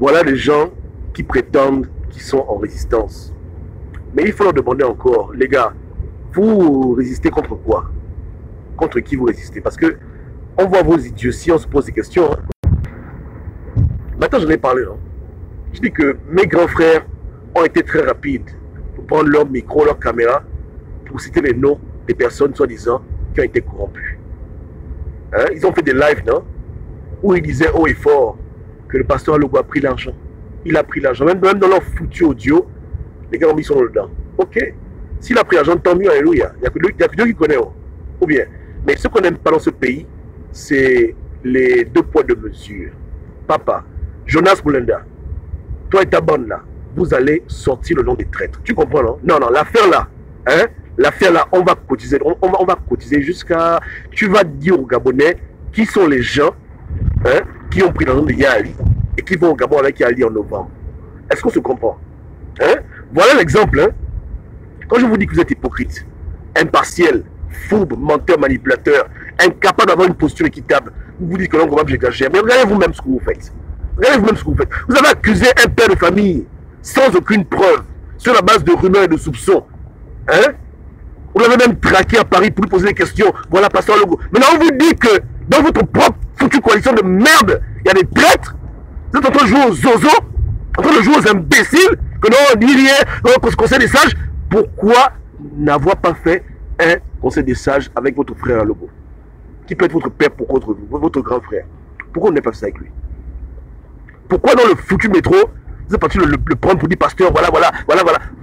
Voilà des gens qui prétendent qu'ils sont en résistance. Mais il faut leur demander encore, les gars, vous résistez contre quoi? Contre qui vous résistez? Parce que on voit vos idioties, on se pose des questions. Maintenant, j'en ai parlé. Hein. Je dis que mes grands frères ont été très rapides pour prendre leur micro, leur caméra, pour citer les noms des personnes, soi-disant, qui ont été corrompues. Hein? Ils ont fait des lives, non? Où ils disaient haut et fort que le pasteur Alogo a pris l'argent. Il a pris l'argent. Même dans leur foutu audio, les gars ont mis son dedans. Ok. S'il a pris l'argent, tant mieux, alléluia. Il n'y a que Dieu qui connaît. Oh. Ou bien. Mais ce qu'on n'aime pas dans ce pays, c'est les deux poids, deux mesures. Papa, Jonas Mulenda, toi et ta bande là, vous allez sortir le nom des traîtres. Tu comprends, non? Non, non, l'affaire là, hein? L'affaire là, on va cotiser. On va cotiser jusqu'à... Tu vas dire aux Gabonais qui sont les gens, hein, qui ont pris l'argent de Yali et qui vont au Gabon avec Yali en novembre. Est-ce qu'on se comprend? Hein? Voilà l'exemple. Hein? Quand je vous dis que vous êtes hypocrite, impartiel, fourbe, menteur, manipulateur, incapable d'avoir une posture équitable, vous vous dites que l'on va j'exagère. Mais regardez vous-même ce que vous faites. Regardez vous-même ce que vous faites. Vous avez accusé un père de famille sans aucune preuve, sur la base de rumeurs et de soupçons. Hein? Vous l'avez même traqué à Paris pour lui poser des questions. Voilà, pasteur Alogo. Maintenant, on vous dit que dans votre propre foutue coalition de merde, il y a des traîtres. Vous êtes en train de jouer aux zozo, en train de jouer aux imbéciles, que non, on dit rien, conseil des sages. Pourquoi n'avoir pas fait un conseil des sages avec votre frère Alogo, qui peut être votre père pour contre vous, votre grand frère? Pourquoi on n'est pas fait ça avec lui? Pourquoi dans le foutu métro, vous êtes parti le prendre pour dire pasteur, voilà,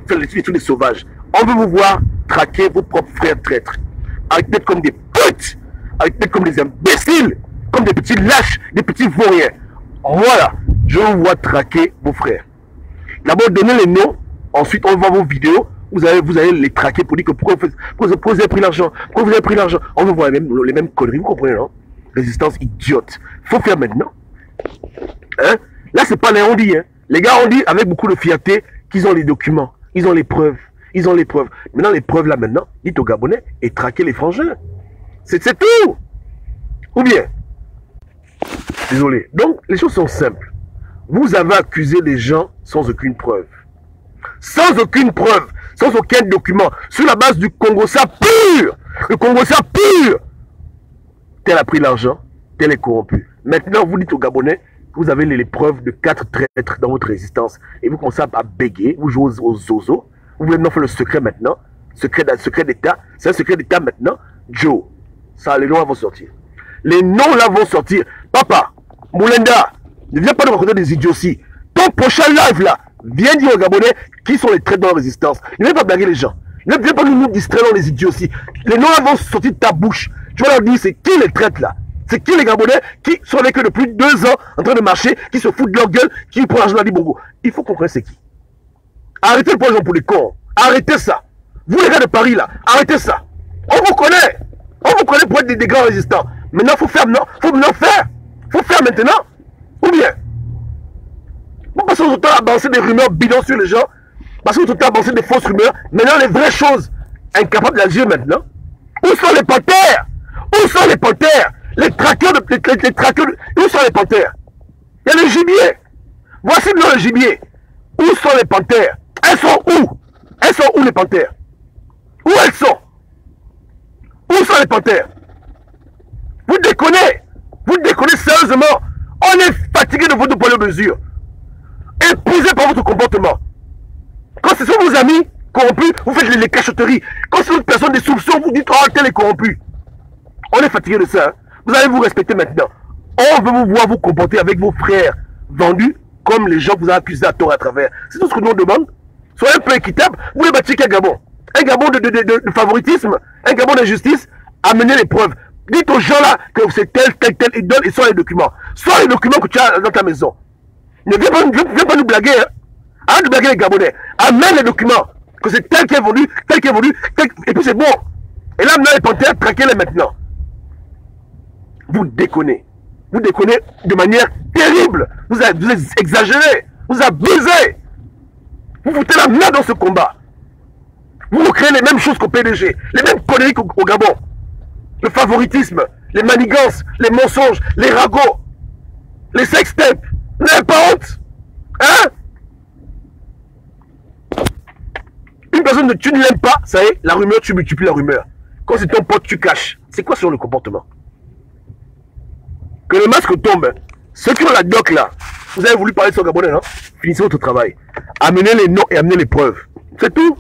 faire les trucs des sauvages? On veut vous voir traquer vos propres frères traîtres, avec tête comme des putes, avec tête comme des imbéciles, comme des petits lâches, des petits vauriens. Voilà, je vous vois traquer vos frères. D'abord, donnez les noms, ensuite on voit vos vidéos, vous allez les traquer pour dire que pourquoi vous avez pris l'argent, pourquoi vous avez pris l'argent. On veut voir les mêmes conneries, vous comprenez, non? Résistance idiote. Faut faire maintenant. Hein? Là, c'est pas les on dit, hein. Les gars ont dit avec beaucoup de fierté qu'ils ont les documents, ils ont les preuves. Ils ont les preuves. Maintenant, les preuves là maintenant, dites aux Gabonais et traquez les frangins. C'est tout. Ou bien, désolé. Donc, les choses sont simples. Vous avez accusé les gens sans aucune preuve. Sans aucune preuve. Sans aucun document. Sur la base du Congo-Ça pur. Le Congo-Ça pur. Tel a pris l'argent, tel est corrompu. Maintenant, vous dites aux Gabonais que vous avez les preuves de 4 traîtres dans votre résistance. Et vous commencez à bégayer. Vous jouez aux zozo. Vous voulez maintenant faire le secret maintenant. Secret d'État. C'est un secret d'État maintenant. Joe. Ça, les noms vont sortir. Les noms là vont sortir. Papa, Mulenda, ne viens pas nous raconter des idioties. Ton prochain live là, viens dire aux Gabonais qui sont les traîtres dans la résistance. Ne viens pas blaguer les gens. Ne viens pas nous distraire dans les idioties. Les noms là vont sortir de ta bouche. Tu vas leur dire c'est qui les traîtres là. C'est qui les Gabonais qui sont avec eux depuis 2 ans en train de marcher, qui se foutent de leur gueule, qui prennent l'argent à Bongo. Il faut qu'on connaisse c'est qui. Arrêtez le projet pour les cons. Arrêtez ça. Vous les gars de Paris là, arrêtez ça. On vous connaît. On vous connaît pour être des grands résistants. Maintenant, il faut faire maintenant. Il faut maintenant faire. Il faut faire maintenant. Ou bien. Vous passez votre temps à balancer des rumeurs bidons sur les gens. Passez votre temps à balancer des fausses rumeurs. Maintenant, les vraies choses. Incapables d'agir maintenant. Où sont les panthères? Où sont les panthères? Les traqueurs de... Les traqueurs de... Où sont les panthères? Il y a le gibier. Voici le gibier. Où sont les panthères? Elles sont où? Elles sont où les panthères? Où elles sont? Où sont les panthères? Vous déconnez. Vous déconnez sérieusement. On est fatigué de votre poids de mesure. Épuisé par votre comportement. Quand ce sont vos amis corrompus, vous faites les cachotteries. Quand c'est une personne des soupçons, vous dites, oh, tel est corrompu. On est fatigué de ça. Hein? Vous allez vous respecter maintenant. On veut vous voir vous comporter avec vos frères vendus comme les gens que vous avez accusés à tort à travers. C'est tout ce que nous on demande. Soyez un peu équitable. Vous voulez bâtir qu'un Gabon. Un Gabon de favoritisme. Un Gabon d'injustice. Amenez les preuves. Dites aux gens là que c'est tel, et donne et sort les documents. Sort les documents que tu as dans ta maison. Ne viens pas nous blaguer. Hein. Arrête de blaguer les Gabonais. Amène les documents. Que c'est tel qui est vendu, et puis c'est bon. Et là, maintenant, les panthères, traquez-les maintenant. Vous déconnez. Vous déconnez de manière terrible. Vous exagérez. Vous abusez. Vous foutez la merde dans ce combat. Vous créez les mêmes choses qu'au PDG. Les mêmes conneries qu'au Gabon. Le favoritisme, les manigances, les mensonges, les ragots, les sextapes. Vous n'avez pas honte. Tu ne l'aimes pas, ça y est, la rumeur, tu multiplies la rumeur. Quand c'est ton pote, tu caches. C'est quoi sur le comportement? Que le masque tombe. Ceux qui ont la doc là, vous avez voulu parler sur Gabonais, non? Finissez votre travail. Amenez les noms et amenez les preuves. C'est tout.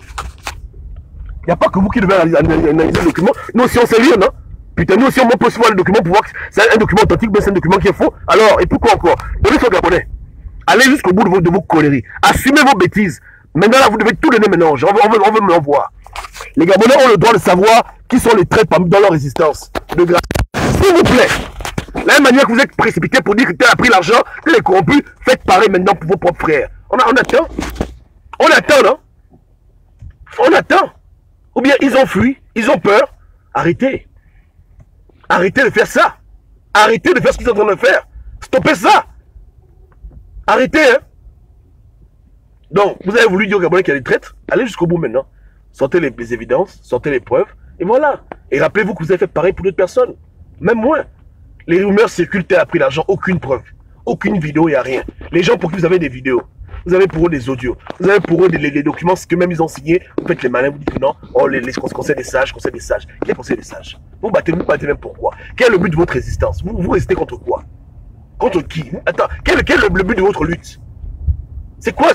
Il n'y a pas que vous qui devez analyser le document. Nous aussi on sait lire, non? Putain, nous aussi on peut voir le document pour voir que c'est un document authentique, mais c'est un document qui est faux. Alors, et pourquoi encore? Donnez sur Gabonais. Allez jusqu'au bout de vos conneries. Assumez vos bêtises. Maintenant là, vous devez tout donner maintenant. On veut me l'envoyer. Les Gabonais ont le droit de savoir qui sont les traîtres dans leur résistance. De grâce. S'il vous plaît. La même manière que vous êtes précipité pour dire que tel a pris l'argent, tel est corrompu, faites pareil maintenant pour vos propres frères. On attend. On attend, non? On attend. Ou bien ils ont fui, ils ont peur. Arrêtez. Arrêtez de faire ça. Arrêtez de faire ce qu'ils sont en train de faire. Stoppez ça. Arrêtez, hein. Donc, vous avez voulu dire au Gabonais qu'il y a des traîtres. Allez jusqu'au bout maintenant. Sortez les évidences, sortez les preuves. Et voilà. Et rappelez-vous que vous avez fait pareil pour d'autres personnes. Même moi. Les rumeurs circulent, tel a pris l'argent, aucune preuve. Aucune vidéo, il n'y a rien. Les gens pour qui vous avez des vidéos. Vous avez pour eux des audios. Vous avez pour eux des documents, ce que même ils ont signé. Vous faites les malins, vous dites que non. Oh, les conseils des sages, conseils des sages. Quel conseil des sages? Vous battez même pourquoi? Quel est le but de votre résistance? Vous résistez contre quoi? Contre qui? Attends, quel est le but de votre lutte? C'est quoi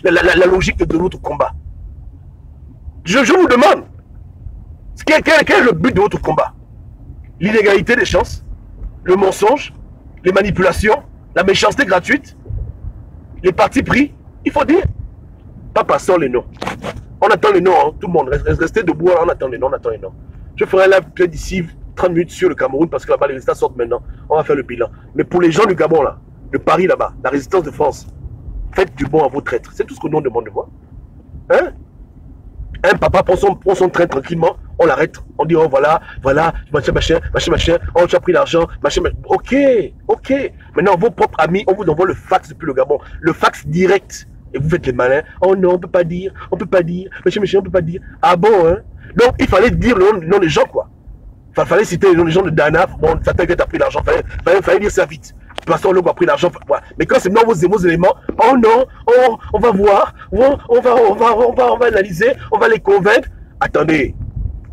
la logique de votre combat? Je vous demande. Quel est le but de votre combat? L'illégalité des chances, le mensonge, les manipulations, la méchanceté gratuite, les partis pris, il faut dire. Pas passant les noms. On attend les noms, hein, tout le monde. Restez debout, on attend les noms, Je ferai un live d'ici 30 minutes sur le Cameroun parce que là-bas les résultats sortent maintenant. On va faire le bilan. Mais pour les gens du Gabon là, de Paris là-bas, la résistance de France, faites du bon à vos traîtres. C'est tout ce que nous demande de moi. Hein? Un papa prend son train tranquillement, on l'arrête, on dit oh voilà, machin, oh tu as pris l'argent, machin, ok. Maintenant vos propres amis, on vous envoie le fax depuis le Gabon, le fax direct, et vous faites les malins, oh non, on peut pas dire, machin, on peut pas dire, ah bon hein. Donc il fallait dire le nom des gens quoi, fallait citer le nom des gens de Dana, bon, ça t'a pris l'argent, fallait dire ça vite. Pasteur Logo a pris l'argent, voilà. Mais quand c'est dans vos éléments, oh non, on va voir, on va analyser, on va les convaincre. Attendez,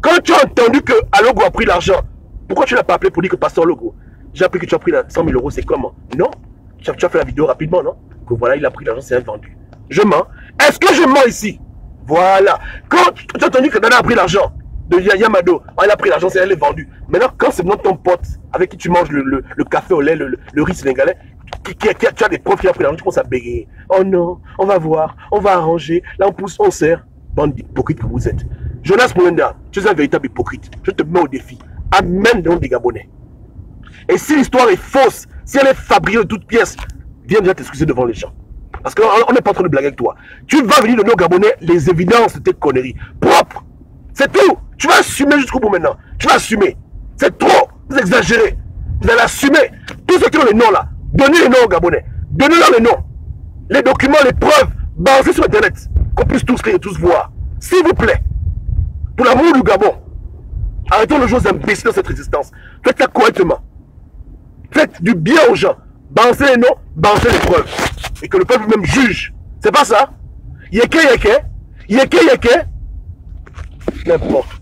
quand tu as entendu que Logo a pris l'argent, pourquoi tu ne l'as pas appelé pour dire que Pasteur Logo, j'ai appris que tu as pris 100 000 euros, c'est comment? Non, tu as fait la vidéo rapidement, non? Que voilà, il a pris l'argent, c'est invendu. Je mens. Est-ce que je mens ici? Voilà. Quand tu as entendu que Dana a pris l'argent de Yamado, il a pris l'argent, c'est elle est vendue. Maintenant, quand c'est ton pote avec qui tu manges le café au lait, le riz sénégalais, tu as des profs qui a pris l'argent, tu commences à bégayer. Oh non, on va voir, on va arranger, là on pousse, on serre. Bande d'hypocrites que vous êtes. Jonas Mwenda, tu es un véritable hypocrite. Je te mets au défi. Amène le nom des Gabonais. Et si l'histoire est fausse, si elle est fabriquée de toutes pièces, viens déjà t'excuser devant les gens. Parce qu'on n'est pas en train de blaguer avec toi. Tu vas venir donner aux Gabonais les évidences de tes conneries. Propres. C'est tout. Tu vas assumer jusqu'au bout maintenant. Tu vas assumer. C'est trop. Vous exagérez. Vous allez assumer. Tous ceux qui ont les noms là, donnez les noms aux Gabonais. Donnez-leur les noms. Les documents, les preuves. Balancez sur Internet. Qu'on puisse tous lire et tous voir. S'il vous plaît. Pour l'amour du Gabon. Arrêtons le jeu imbécile dans cette résistance. Faites ça correctement. Faites du bien aux gens. Balancez les noms, balancez les preuves. Et que le peuple même juge. C'est pas ça. Yeke. N'importe.